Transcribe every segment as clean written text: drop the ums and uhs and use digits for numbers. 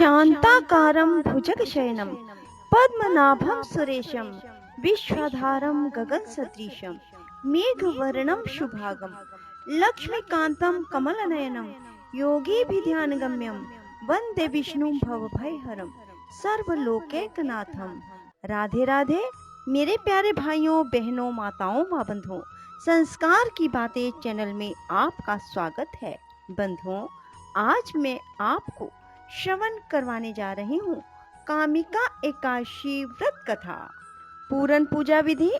शान्ताकारं भुजगशयनं पद्मनाभं सुरेशं विश्वाधारं गगनसदृशं मेघवर्णं शुभांगं लक्ष्मीकान्तं कमलनयनं योगिभिध्यानगम्यं वन्दे विष्णुं भवभयहरं सर्वलोकैकनाथं। राधे राधे मेरे प्यारे भाइयों बहनों माताओं व बंधुओं, संस्कार की बातें चैनल में आपका स्वागत है। बंधुओं, आज मैं आपको श्रवण करवाने जा रही हूँ कामिका एकादशी व्रत कथा, पूरन पूजा विधि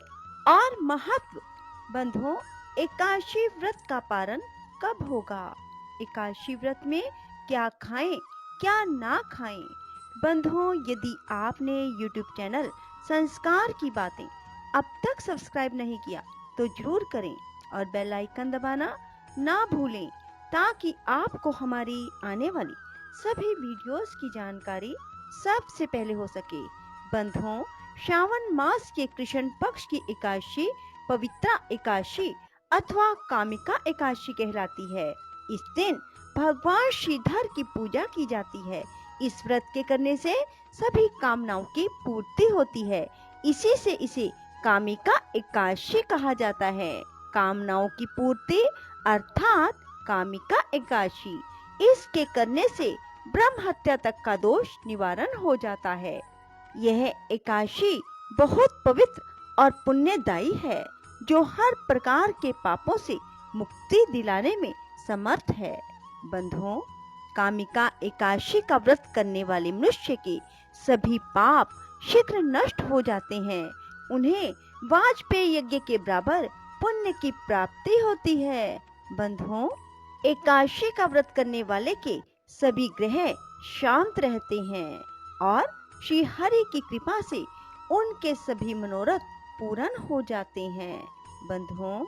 और महत्व। बंधुओं, एकादशी व्रत का पारण कब होगा? एकादशी व्रत में क्या खाएं, क्या ना खाएं? बंधुओं, यदि आपने YouTube चैनल संस्कार की बातें अब तक सब्सक्राइब नहीं किया तो जरूर करें और बेल आइकन दबाना ना भूलें, ताकि आपको हमारी आने वाली सभी वीडियोस की जानकारी सबसे पहले हो सके। बंधुओं, श्रावण मास के कृष्ण पक्ष की एकादशी पवित्रा एकादशी अथवा कामिका एकादशी कहलाती है। इस दिन भगवान श्रीधर की पूजा की जाती है। इस व्रत के करने से सभी कामनाओं की पूर्ति होती है। इसी से इसे कामिका एकादशी कहा जाता है। कामनाओं की पूर्ति अर्थात कामिका एकादशी, इसके करने से ब्रह्म हत्या तक का दोष निवारण हो जाता है। यह एकादशी बहुत पवित्र और पुण्यदायी है, जो हर प्रकार के पापों से मुक्ति दिलाने में समर्थ है। बंधुओं, कामिका एकादशी का व्रत करने वाले मनुष्य के सभी पाप शीघ्र नष्ट हो जाते हैं। उन्हें वाजपेयी यज्ञ के बराबर पुण्य की प्राप्ति होती है। बंधुओं, एकादशी का व्रत करने वाले के सभी ग्रह शांत रहते हैं और श्री हरि की कृपा से उनके सभी मनोरथ पूर्ण हो जाते हैं। बंधुओं,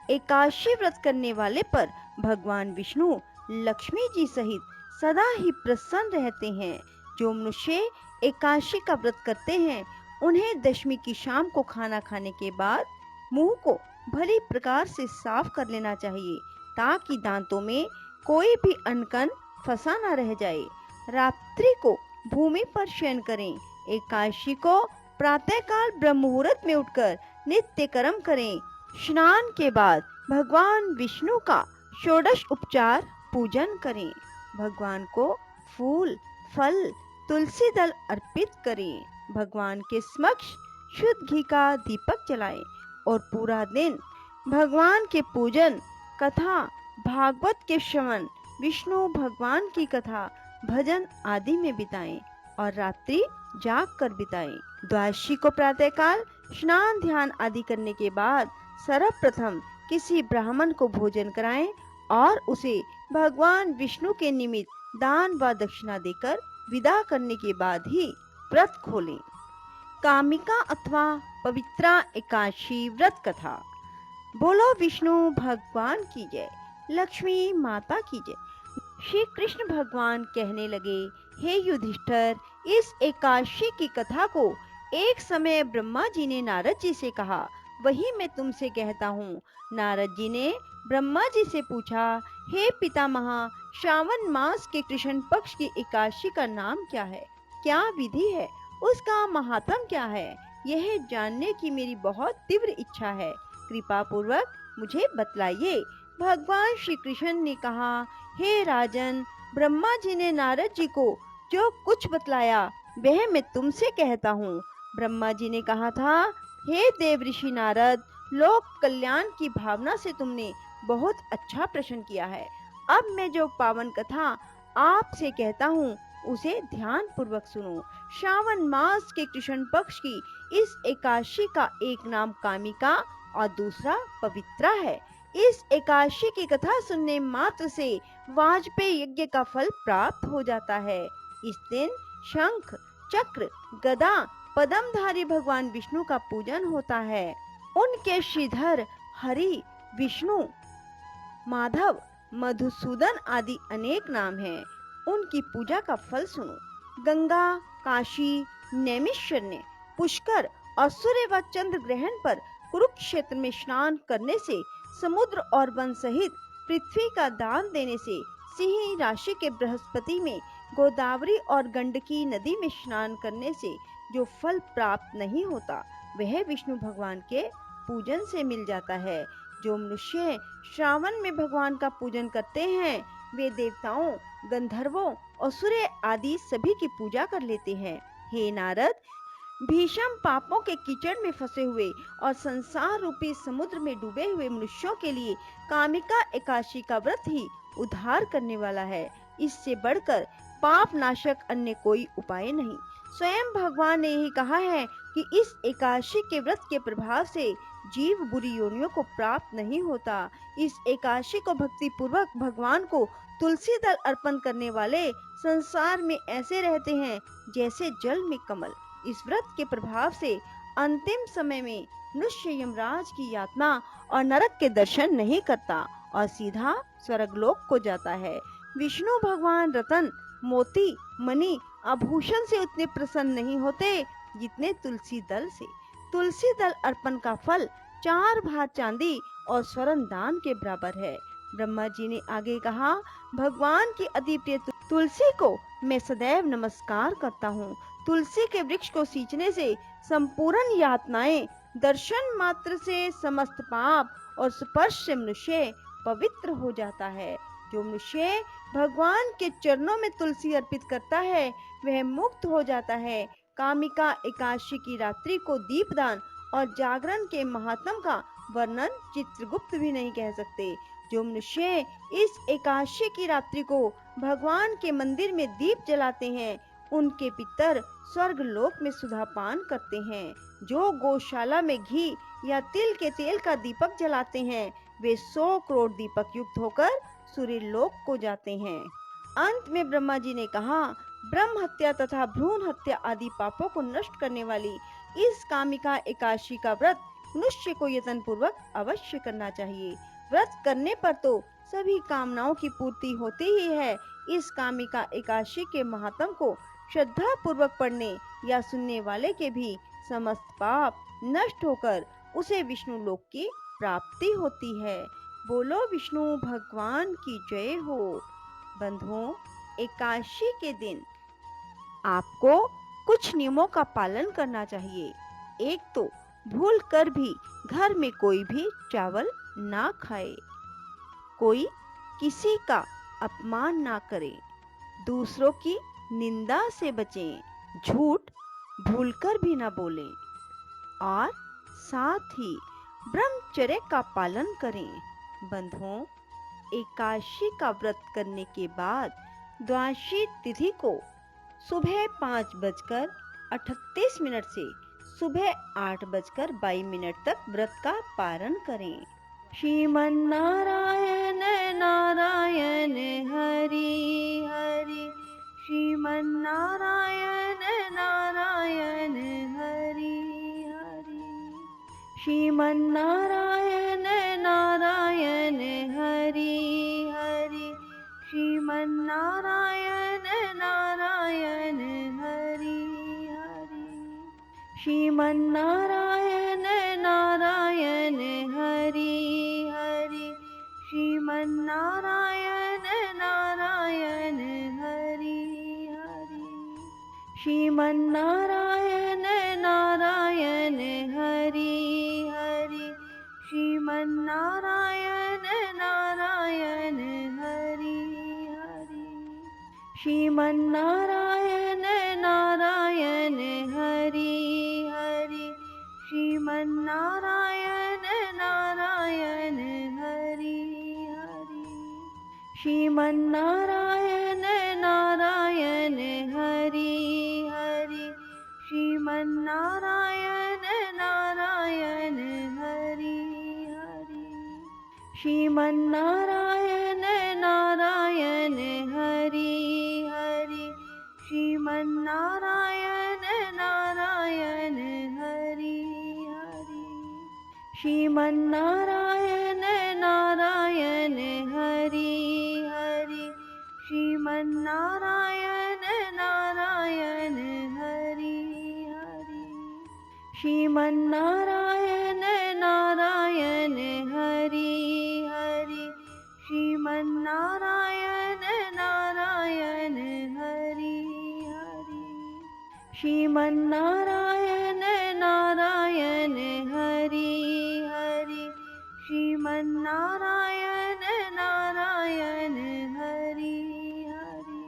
एकादशी व्रत करने वाले पर भगवान विष्णु लक्ष्मी जी सहित सदा ही प्रसन्न रहते हैं। जो मनुष्य एकादशी का व्रत करते हैं, उन्हें दशमी की शाम को खाना खाने के बाद मुंह को भली प्रकार से साफ कर लेना चाहिए, ताकि दांतों में कोई भी अनकन फंसा न रह जाए। रात्रि को भूमि पर शयन करें। एकादशी को प्रातःकाल ब्रह्म मुहूर्त में उठकर नित्य कर्म करें। स्नान के बाद भगवान विष्णु का षोडश उपचार पूजन करें। भगवान को फूल, फल, तुलसी दल अर्पित करें। भगवान के समक्ष शुद्ध घी का दीपक जलाएं और पूरा दिन भगवान के पूजन, कथा, भागवत के श्रवण, विष्णु भगवान की कथा, भजन आदि में बिताएं और रात्रि जाग कर बिताएं। द्वादशी को प्रातःकाल स्नान ध्यान आदि करने के बाद सर्वप्रथम किसी ब्राह्मण को भोजन कराएं और उसे भगवान विष्णु के निमित्त दान व दक्षिणा देकर विदा करने के बाद ही व्रत खोलें। कामिका अथवा पवित्रा एकादशी व्रत कथा। बोलो विष्णु भगवान की जय, लक्ष्मी माता की जय। श्री कृष्ण भगवान कहने लगे, हे युधिष्ठिर, इस एकादशी की कथा को एक समय ब्रह्मा जी ने नारद जी से कहा, वही मैं तुमसे कहता हूँ। नारद जी ने ब्रह्मा जी से पूछा, हे पितामह, श्रावण मास के कृष्ण पक्ष की एकादशी का नाम क्या है, क्या विधि है, उसका महात्म क्या है? यह जानने की मेरी बहुत तीव्र इच्छा है, कृपा पूर्वक मुझे बतलाइए। भगवान श्री कृष्ण ने कहा, हे राजन, ब्रह्मा जी ने नारद जी को जो कुछ बतलाया वह मैं तुमसे कहता हूँ। ब्रह्मा जी ने कहा था, हे देव ऋषि नारद, लोक कल्याण की भावना से तुमने बहुत अच्छा प्रश्न किया है। अब मैं जो पावन कथा आपसे कहता हूँ उसे ध्यान पूर्वक सुनो। श्रावण मास के कृष्ण पक्ष की इस एकादशी का एक नाम कामिका और दूसरा पवित्रा है। इस एकादशी की कथा सुनने मात्र से वाजपेयी यज्ञ का फल प्राप्त हो जाता है। इस दिन शंख, चक्र, गदा, पद्मधारी भगवान विष्णु का पूजन होता है। उनके श्रीधर, हरि, विष्णु, माधव, मधुसूदन आदि अनेक नाम हैं। उनकी पूजा का फल सुनो। गंगा, काशी, नैमिषारण्य, पुष्कर और सूर्य व चंद्र ग्रहण पर कुरुक्षेत्र में स्नान करने से, समुद्र और वन सहित पृथ्वी का दान देने से, सिंह राशि के बृहस्पति में गोदावरी और गंडकी नदी में स्नान करने से जो फल प्राप्त नहीं होता वह विष्णु भगवान के पूजन से मिल जाता है। जो मनुष्य श्रावण में भगवान का पूजन करते हैं वे देवताओं, गंधर्वों और सूर्य आदि सभी की पूजा कर लेते हैं। हे नारद, भीषण पापों के कीचड़ में फंसे हुए और संसार रूपी समुद्र में डूबे हुए मनुष्यों के लिए कामिका एकादशी का व्रत ही उद्धार करने वाला है। इससे बढ़कर पाप नाशक अन्य कोई उपाय नहीं। स्वयं भगवान ने ही कहा है कि इस एकादशी के व्रत के प्रभाव से जीव बुरी योनियों को प्राप्त नहीं होता। इस एकादशी को भक्ति पूर्वक भगवान को तुलसी दल अर्पण करने वाले संसार में ऐसे रहते हैं जैसे जल में कमल। इस व्रत के प्रभाव से अंतिम समय में मनुष्य यमराज की यातना और नरक के दर्शन नहीं करता और सीधा स्वर्गलोक को जाता है। विष्णु भगवान रतन, मोती, मणि, आभूषण से उतने प्रसन्न नहीं होते जितने तुलसी दल से। तुलसी दल अर्पण का फल 4 भार चांदी और स्वर्ण दान के बराबर है। ब्रह्मा जी ने आगे कहा, भगवान की अति प्रिय तुलसी को मैं सदैव नमस्कार करता हूँ। तुलसी के वृक्ष को सींचने से संपूर्ण यातनाएं, दर्शन मात्र से समस्त पाप और स्पर्श से मनुष्य पवित्र हो जाता है। जो मनुष्य भगवान के चरणों में तुलसी अर्पित करता है वह मुक्त हो जाता है। कामिका एकादशी की रात्रि को दीपदान और जागरण के महात्म का वर्णन चित्रगुप्त भी नहीं कह सकते। जो मनुष्य इस एकादशी की रात्रि को भगवान के मंदिर में दीप जलाते हैं उनके पितर स्वर्ग लोक में सुधापान करते हैं। जो गौशाला में घी या तिल के तेल का दीपक जलाते हैं वे 100 करोड़ दीपक युक्त होकर सूर्य लोक को जाते हैं। अंत में ब्रह्मा जी ने कहा, ब्रह्म हत्या तथा भ्रूण हत्या आदि पापों को नष्ट करने वाली इस कामिका एकादशी का व्रत मनुष्य को यत्न पूर्वक अवश्य करना चाहिए। व्रत करने पर तो सभी कामनाओं की पूर्ति होती ही है। इस कामिका एकादशी के महात्म को श्रद्धा पूर्वक पढ़ने या सुनने वाले के भी समस्त पाप नष्ट होकर उसे विष्णु लोक की प्राप्ति होती है। बोलो विष्णु भगवान की जय हो। बंधुओं, एकादशी के दिन आपको कुछ नियमों का पालन करना चाहिए। एक तो भूल कर भी घर में कोई भी चावल ना खाए, कोई किसी का अपमान ना करे, दूसरों की निंदा से बचें, झूठ भूलकर भी ना बोलें और साथ ही ब्रह्मचर्य का पालन करें। बंधुओं, एकादशी का व्रत करने के बाद द्वादशी तिथि को सुबह 5:38 से सुबह 8:22 तक व्रत का पारण करें। श्रीमन्नारायण नारायण हरि हरि, श्रीमन्नारायण नारायण हरि हरि, श्रीमन्नारायण नारायण हरि हरि, श्रीमन्नारायण नारायण हरि हरि, श्रीमन्नारायण नारायण हरि हरि, श्रीमन्नारायण नारायण हरि हरि, श्रीमन्नारायण नारायण हरि हरि, श्रीमन्नारायण नारायण हरि हरि, श्रीमन्नारायण नारायण हरि हरि, श्रीमन्नारायण नारायण हरि हरि, श्रीमन्नारायण नारायण हरि हरि, श्रीमन्नारायण नारायण हरि हरि, श्रीमन्नारायण नारायण हरि हरि, श्रीमन्नारायण नारायण हरि हरि, श्रीमन्नारायण नारायण हरि हरि, श्रीमन्नारायण नारायण हरि हरि, श्रीमन्नारायण नारायण हरि हरि, श्रीमन्नारायण नारायण हरि श्रीमन्नारायण नारायण हरि हरि, श्रीमन्नारायण नारायण हरि हरि,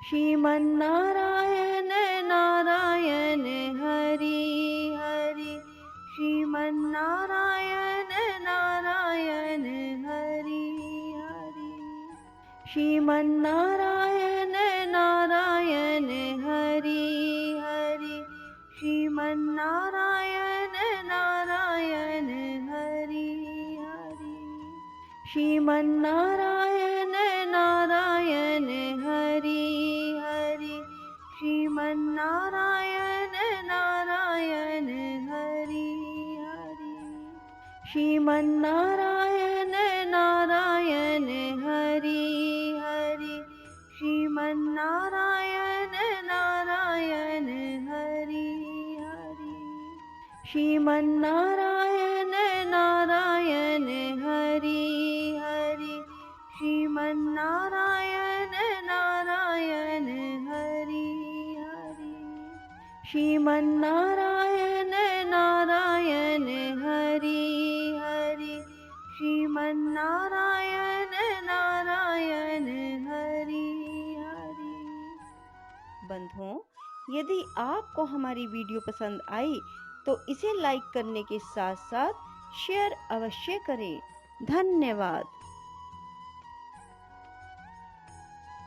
श्रीमन्नारायण नारायण हरि हरि, श्रीमन्नारायण नारायण हरि हरि, श्रीमन्नारायण नारायण हरि हरि, श्रीमन्नारायण नारायण हरि हरि, श्रीमन्नारायण नारायण हरि हरि, श्रीमन्नारायण नारायण हरि हरि, श्रीमन्नारायण नारायण हरि हरि, श्रीमन्नारायण नारायण हरि हरि, श्रीमन्नारायण नारायण हरि हरि, श्रीमन्नारायण नारायण हरि हरि, श्रीमन्नारायण नारायण हरि हरि, श्रीमन्नारायण नारायण हरि हरि। बंधुओं, यदि आपको हमारी वीडियो पसंद आई तो इसे लाइक करने के साथ साथ शेयर अवश्य करें। धन्यवाद।